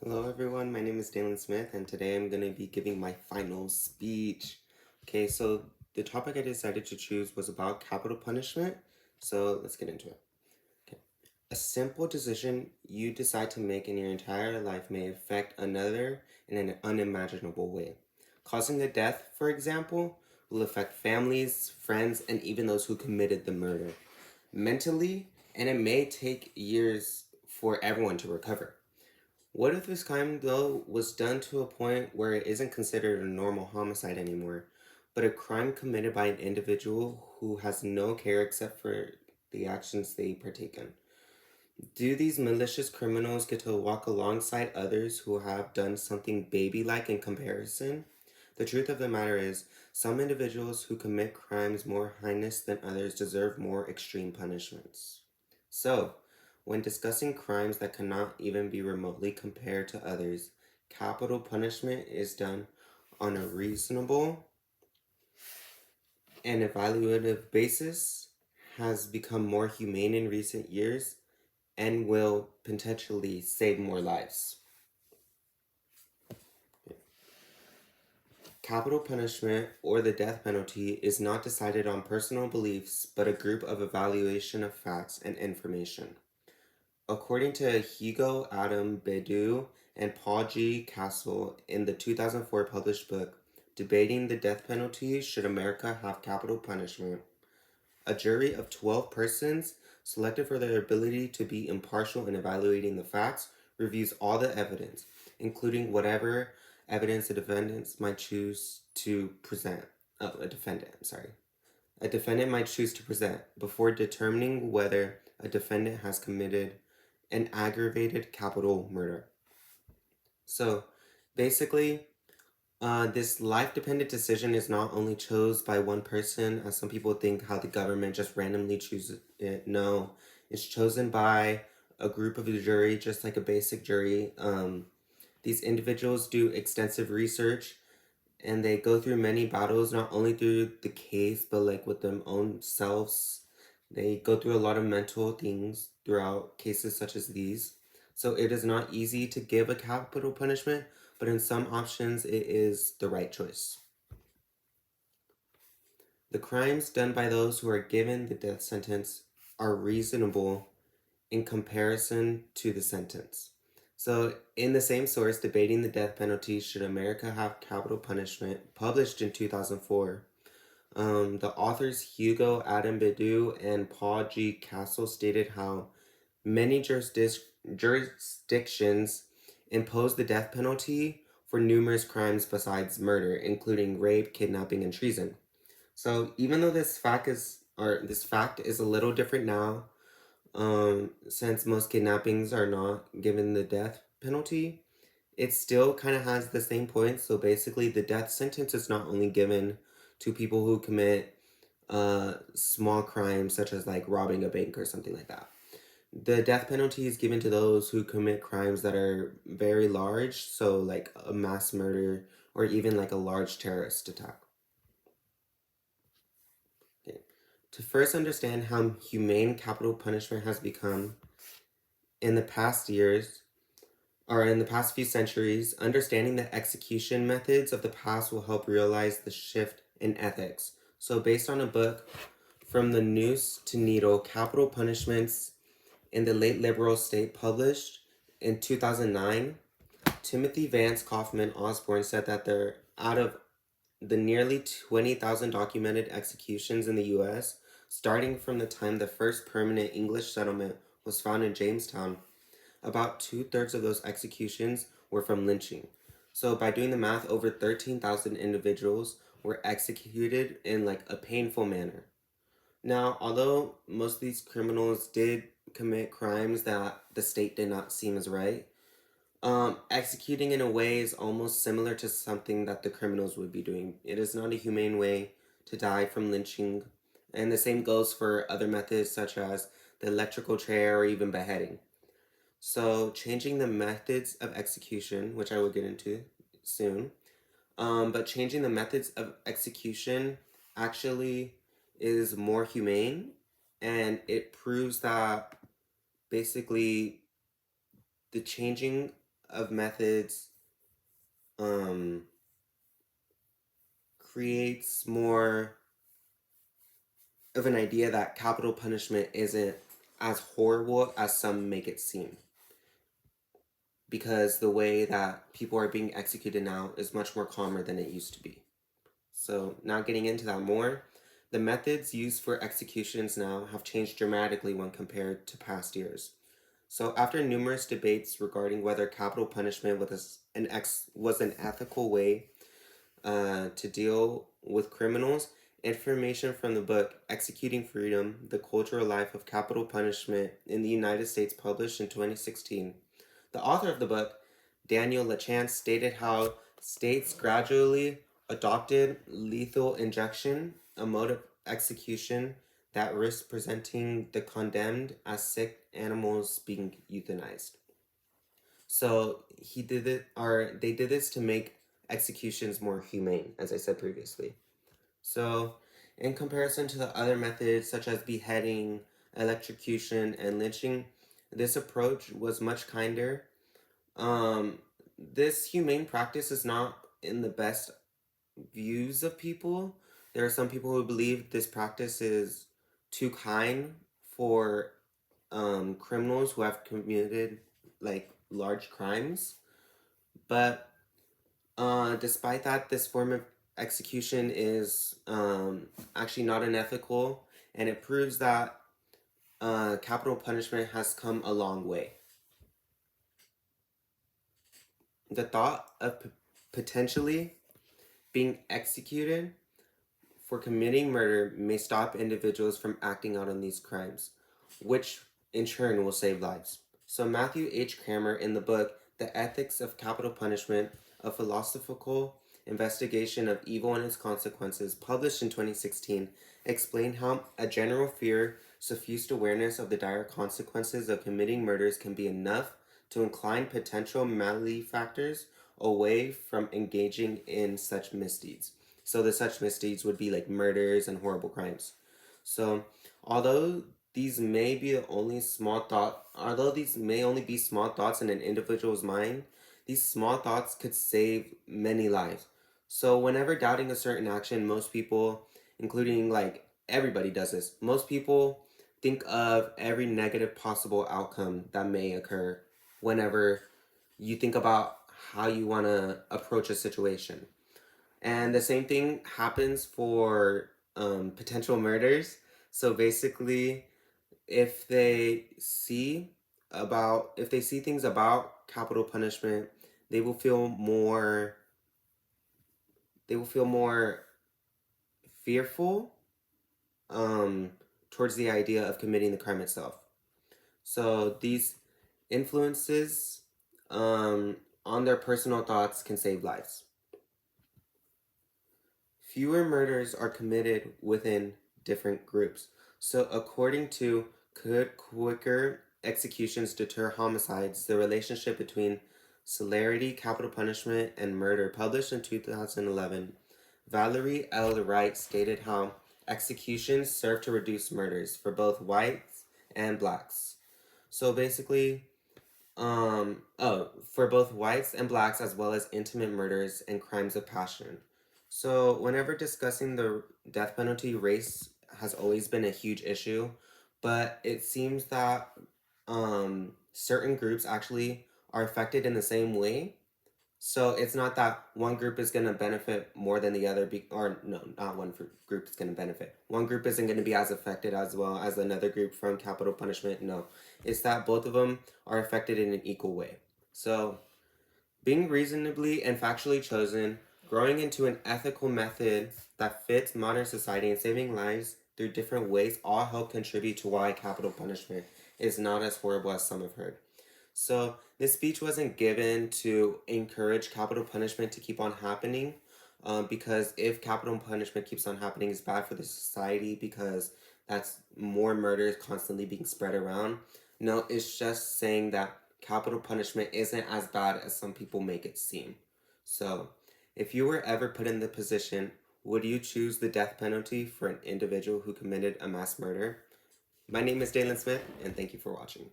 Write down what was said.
Hello, everyone. My name is Dalen Smith, and today I'm going to be giving my final speech. Okay, so the topic I decided to choose was about capital punishment. So let's get into it. Okay. A simple decision you decide to make in your entire life may affect another in an unimaginable way. Causing a death, for example, will affect families, friends, and even those who committed the murder mentally, and it may take years for everyone to recover. What if this crime, though, was done to a point where it isn't considered a normal homicide anymore, but a crime committed by an individual who has no care except for the actions they partake in? Do these malicious criminals get to walk alongside others who have done something baby like in comparison? The truth of the matter is, some individuals who commit crimes more heinous than others deserve more extreme punishments. So, when discussing crimes that cannot even be remotely compared to others, capital punishment is done on a reasonable and evaluative basis, has become more humane in recent years, and will potentially save more lives. Capital punishment, or the death penalty, is not decided on personal beliefs, but a group of evaluation of facts and information. According to Hugo Adam Bedu and Paul G. Castle in the 2004 published book, Debating the Death Penalty, Should America Have Capital Punishment? A jury of 12 persons, selected for their ability to be impartial in evaluating the facts, reviews all the evidence, including whatever evidence the defendants might choose to present. A defendant might choose to present before determining whether a defendant has committed an aggravated capital murder. So, basically, this life-dependent decision is not only chose by one person, as some people think how the government just randomly chooses it. No, it's chosen by a group of the jury, just like a basic jury. These individuals do extensive research, and they go through many battles, not only through the case, but like with their own selves. They go through a lot of mental things throughout cases such as these. So it is not easy to give a capital punishment, but in some options, it is the right choice. The crimes done by those who are given the death sentence are reasonable in comparison to the sentence. So, in the same source, Debating the Death Penalty, Should America Have Capital Punishment, published in 2004, the authors Hugo Adam Bedu and Paul G. Castle stated how many jurisdictions impose the death penalty for numerous crimes besides murder, including rape, kidnapping, and treason. So even though this fact is a little different now, since most kidnappings are not given the death penalty, it still kind of has the same point. So basically, the death sentence is not only given to people who commit small crimes such as like robbing a bank or something like that. The death penalty is given to those who commit crimes that are very large, so like a mass murder or even like a large terrorist attack. Okay. To first understand how humane capital punishment has become in the past years, or in the past few centuries, understanding the execution methods of the past will help realize the shift in ethics. So, based on a book, From the Noose to Needle, Capital Punishments in the Late Liberal State, published in 2009, Timothy Vance Kaufman Osborne said that there, out of the nearly 20,000 documented executions in the US, starting from the time the first permanent English settlement was found in Jamestown, about 2/3 of those executions were from lynching. So, by doing the math, over 13,000 individuals were executed in like a painful manner. Now, although most of these criminals did commit crimes that the state did not seem as right, executing in a way is almost similar to something that the criminals would be doing. It is not a humane way to die from lynching, and the same goes for other methods such as the electrical chair or even beheading. So, changing the methods of execution, which I will get into soon, but changing the methods of execution actually is more humane, and it proves that basically the changing of methods creates more of an idea that capital punishment isn't as horrible as some make it seem. Because the way that people are being executed now is much more calmer than it used to be. So, now getting into that more, the methods used for executions now have changed dramatically when compared to past years. So, after numerous debates regarding whether capital punishment was an ethical way to deal with criminals, information from the book Executing Freedom: The Cultural Life of Capital Punishment in the United States, published in 2016. The author of the book, Daniel LaChance, stated how states gradually adopted lethal injection, a mode of execution that risks presenting the condemned as sick animals being euthanized. So they did this to make executions more humane, as I said previously. So, in comparison to the other methods such as beheading, electrocution, and lynching, this approach was much kinder. This humane practice is not in the best views of people. There are some people who believe this practice is too kind for criminals who have committed like large crimes. But despite that, this form of execution is actually not unethical, and it proves that capital punishment has come a long way. The thought of potentially being executed for committing murder may stop individuals from acting out on these crimes, which in turn will save lives. So Matthew H. Kramer, in the book The Ethics of Capital Punishment, a philosophical investigation of evil and its consequences, published in 2016, explained how a general fear, suffused awareness of the dire consequences of committing murders can be enough to incline potential malefactors away from engaging in such misdeeds. So the such misdeeds would be like murders and horrible crimes. So although these may only be small thoughts in an individual's mind, these small thoughts could save many lives. So whenever doubting a certain action, most people, including like everybody does this, most people think of every negative possible outcome that may occur whenever you think about how you want to approach a situation. And the same thing happens for potential murders. So basically, if they see things about capital punishment, they will feel more fearful towards the idea of committing the crime itself. So these influences on their personal thoughts can save lives. Fewer murders are committed within different groups. So according to Could Quicker Executions Deter Homicides: The Relationship Between Celerity, Capital Punishment, and Murder, published in 2011, Valerie L. Wright stated how executions serve to reduce murders for both whites and blacks. So basically, for both whites and blacks, as well as intimate murders and crimes of passion. So whenever discussing the death penalty, race has always been a huge issue, but it seems that certain groups actually are affected in the same way. So it's not that one group is going to benefit more than the other, or no, not one group is going to benefit. One group isn't going to be as affected as well as another group from capital punishment. No, it's that both of them are affected in an equal way. So being reasonably and factually chosen, growing into an ethical method that fits modern society, and saving lives through different ways all help contribute to why capital punishment is not as horrible as some have heard. So this speech wasn't given to encourage capital punishment to keep on happening, because if capital punishment keeps on happening, it's bad for the society because that's more murders constantly being spread around. No, it's just saying that capital punishment isn't as bad as some people make it seem. So, if you were ever put in the position, would you choose the death penalty for an individual who committed a mass murder? My name is Dalen Smith, and thank you for watching.